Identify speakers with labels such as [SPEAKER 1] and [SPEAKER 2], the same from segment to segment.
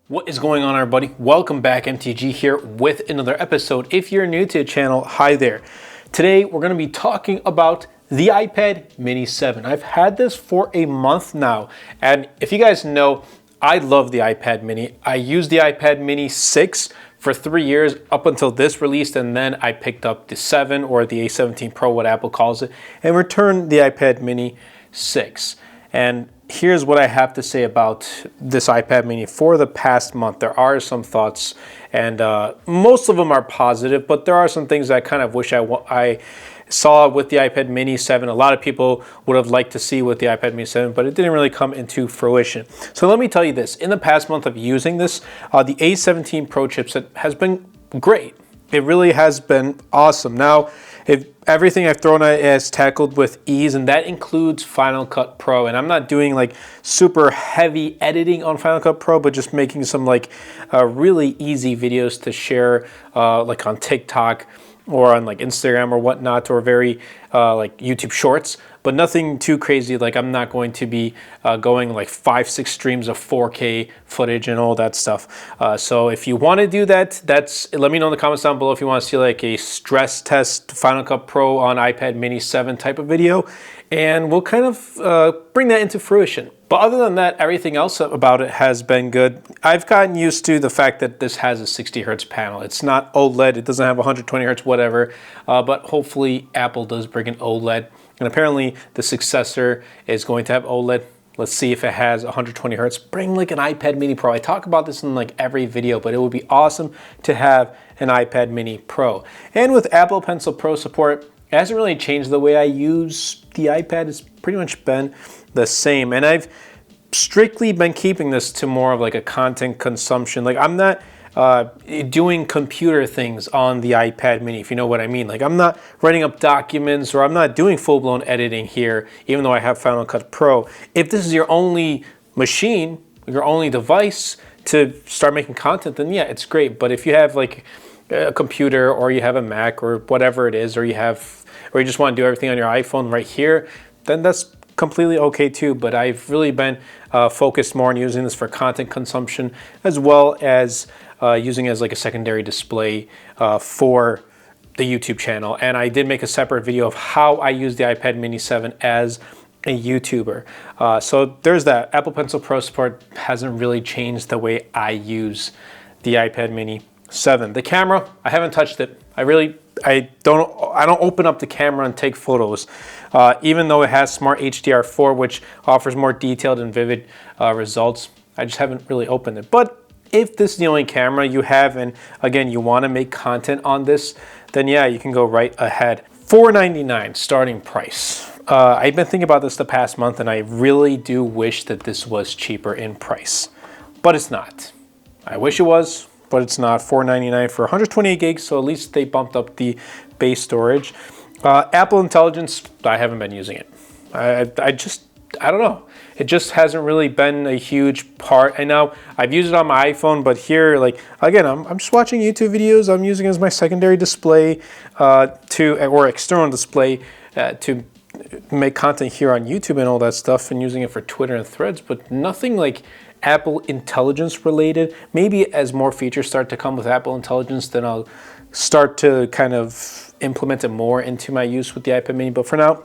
[SPEAKER 1] What is going on, everybody? Welcome back. MTG here with another episode. If you're new to the channel, hi there. Today we're going to be talking about the iPad Mini 7. I've had this for a month now, and if you guys know, I love the iPad Mini. I used the iPad Mini 6 for 3 years up until this released, and then I picked up the 7 or the A17 Pro, what Apple calls it, and returned the iPad Mini 6. And here's what I have to say about this iPad Mini for the past month. There are some thoughts, and most of them are positive, but there are some things I kind of wish I saw with the iPad Mini 7. A lot of people would have liked to see with the iPad Mini 7, but it didn't really come into fruition. So let me tell you this. In the past month of using this, the A17 Pro chipset has been great. It really has been awesome. Now, if everything I've thrown at it is tackled with ease, and that includes Final Cut Pro. And I'm not doing like super heavy editing on Final Cut Pro, but just making some like really easy videos to share like on TikTok or on like Instagram or whatnot, or very like YouTube Shorts, but nothing too crazy. Like I'm not going to be going like 5-6 streams of 4K footage and all that stuff. So if you want to do that, let me know in the comments down below if you want to see like a stress test Final Cut Pro on iPad Mini 7 type of video, and we'll kind of bring that into fruition. But other than that, everything else about it has been good. I've gotten used to the fact that this has a 60 hertz panel. It's not OLED, it doesn't have 120 hertz, whatever, but hopefully Apple does bring an OLED. And apparently the successor is going to have OLED. Let's see if it has 120 hertz. Bring like an iPad Mini Pro. I talk about this in like every video, but it would be awesome to have an iPad Mini Pro. And with Apple Pencil Pro support, it hasn't really changed the way I use the iPad. It's pretty much been the same. And I've strictly been keeping this to more of like a content consumption. Like I'm not doing computer things on the iPad Mini, if you know what I mean. Like I'm not writing up documents, or I'm not doing full-blown editing here, even though I have Final Cut Pro. If this is your only machine, your only device to start making content, then yeah, it's great. But if you have like a computer, or you have a Mac, or whatever it is, or you just want to do everything on your iPhone right here, then that's completely okay too. But I've really been focused more on using this for content consumption, as well as using it as like a secondary display for the YouTube channel. And I did make a separate video of how I use the iPad Mini 7 as a YouTuber. So there's that. Apple Pencil Pro support hasn't really changed the way I use the iPad Mini 7. The camera, I haven't touched it. I don't open up the camera and take photos, even though it has Smart HDR4, which offers more detailed and vivid results. I just haven't really opened it. But if this is the only camera you have, and again, you want to make content on this, then yeah, you can go right ahead. $499 starting price. I've been thinking about this the past month, and I really do wish that this was cheaper in price, but it's not. I wish it was, but it's not. $499 for 128 gigs, so at least they bumped up the base storage. Apple Intelligence, I haven't been using it. I don't know. It just hasn't really been a huge part. And now I've used it on my iPhone, but here, like, again, I'm just watching YouTube videos. I'm using it as my secondary display or external display to make content here on YouTube and all that stuff, and using it for Twitter and Threads, but nothing like Apple Intelligence related. Maybe as more features start to come with Apple Intelligence, then I'll start to kind of implement it more into my use with the iPad Mini. But for now,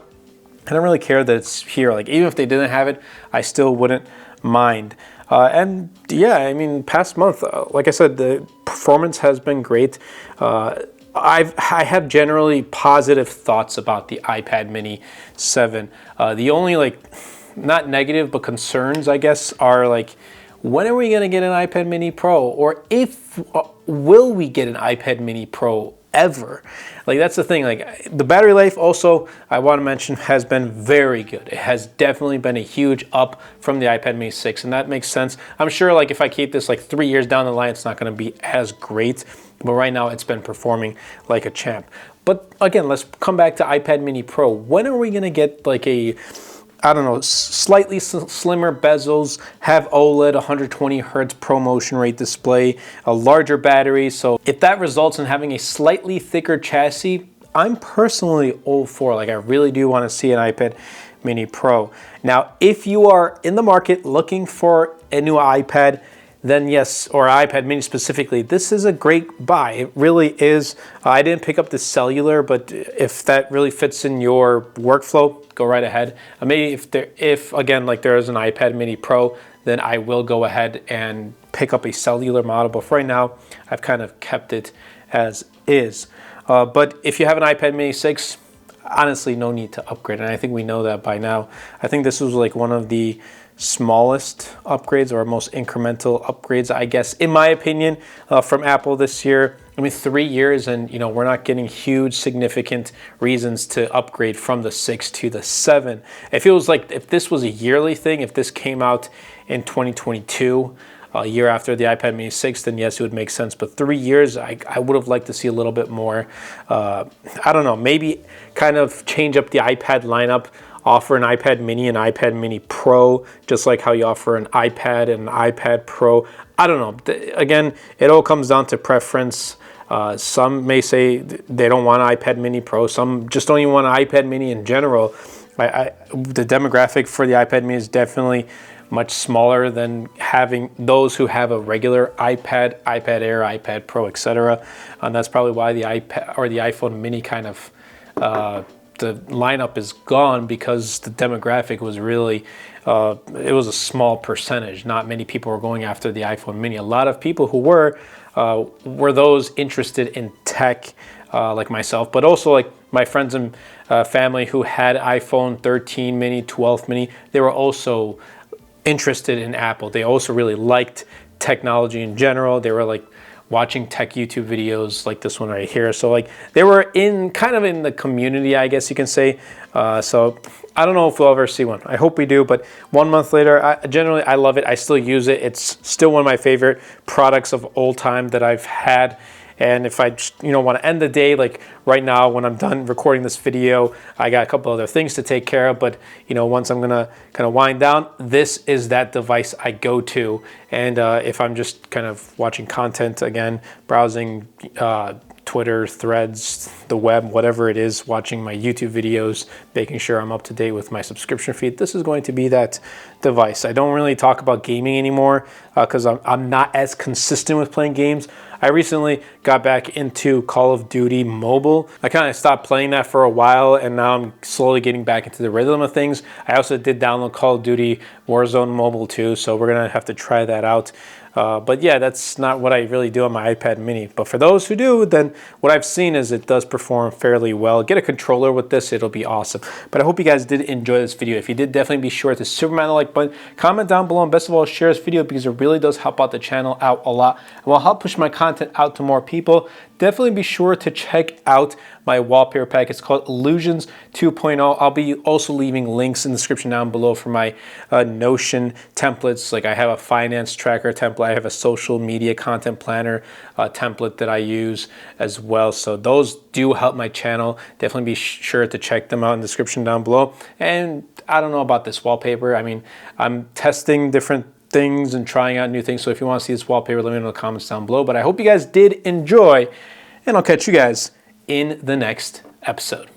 [SPEAKER 1] I don't really care that it's here. Like even if they didn't have it, I still wouldn't mind. And yeah, I mean, past month, like I said, the performance has been great. I have generally positive thoughts about the iPad Mini 7. The only like, not negative, but concerns, I guess, are like, when are we going to get an iPad Mini Pro? Or will we get an iPad Mini Pro ever? Like that's the thing. Like the battery life also, I want to mention, has been very good. It has definitely been a huge up from the iPad Mini 6, and that makes sense. I'm sure like if I keep this like 3 years down the line, it's not going to be as great, but right now it's been performing like a champ. But again, let's come back to iPad Mini Pro. When are we going to get like a, I don't know, slightly slimmer bezels, have OLED, 120 hertz Pro Motion Rate display, a larger battery? So if that results in having a slightly thicker chassis, I'm personally all for. Like I really do want to see an iPad Mini Pro. Now, if you are in the market looking for a new iPad, then yes, or iPad mini specifically, this is a great buy. It really is. I didn't pick up the cellular, but if that really fits in your workflow, go right ahead. Maybe if again, like there is an iPad mini Pro, then I will go ahead and pick up a cellular model. But for right now, I've kind of kept it as is. But if you have an iPad mini 6, honestly, no need to upgrade. And I think we know that by now. I think this was like one of the smallest upgrades or most incremental upgrades, I guess, in my opinion, from Apple this year. I mean, 3 years and, you know, we're not getting huge, significant reasons to upgrade from the 6 to the 7. It feels like if this was a yearly thing, if this came out in 2022, a year after the iPad mini 6, then yes, it would make sense. But 3 years, I would have liked to see a little bit more. I don't know, maybe kind of change up the iPad lineup, offer an iPad mini and iPad mini Pro, just like how you offer an iPad and an iPad Pro. I don't know. Again, it all comes down to preference. Some may say they don't want an iPad mini Pro. Some just don't even want an iPad mini in general. The demographic for the iPad mini is definitely much smaller than having those who have a regular iPad, iPad Air, iPad Pro, etc. And that's probably why the iPad or the iPhone mini kind of the lineup is gone, because the demographic was really it was a small percentage. Not many people were going after the iPhone mini. A lot of people who were those interested in tech, like myself, but also like my friends and family who had iPhone 13 mini, 12 mini. They were also interested in Apple. They also really liked technology in general. They were like watching tech YouTube videos like this one right here. So like they were kind of in the community, I guess you can say. So I don't know if we'll ever see one. I hope we do, but 1 month later, generally I love it. I still use it. It's still one of my favorite products of all time that I've had. And if I just, want to end the day, like right now when I'm done recording this video, I got a couple other things to take care of. But, once I'm going to kind of wind down, this is that device I go to. And if I'm just kind of watching content again, browsing Twitter, Threads, the web, whatever it is, watching my YouTube videos, making sure I'm up to date with my subscription feed, this is going to be that device. I don't really talk about gaming anymore because I'm not as consistent with playing games. I recently got back into Call of Duty Mobile. I kind of stopped playing that for a while, and now I'm slowly getting back into the rhythm of things. I also did download Call of Duty Warzone Mobile too, so we're gonna have to try that out. But yeah, that's not what I really do on my iPad mini. But for those who do, then what I've seen is it does perform fairly well. Get a controller with this, it'll be awesome. But I hope you guys did enjoy this video. If you did, definitely be sure to superman the like button, comment down below, and best of all, share this video because it really does help out the channel out a lot. It will help push my content out to more people. Definitely be sure to check out my wallpaper pack. It's called Illusions 2.0. I'll be also leaving links in the description down below for my Notion templates. Like I have a finance tracker template. I have a social media content planner template that I use as well. So those do help my channel. Definitely be sure to check them out in the description down below. And I don't know about this wallpaper. I mean, I'm testing different things and trying out new things. So if you want to see this wallpaper, let me know in the comments down below. But I hope you guys did enjoy, and I'll catch you guys in the next episode.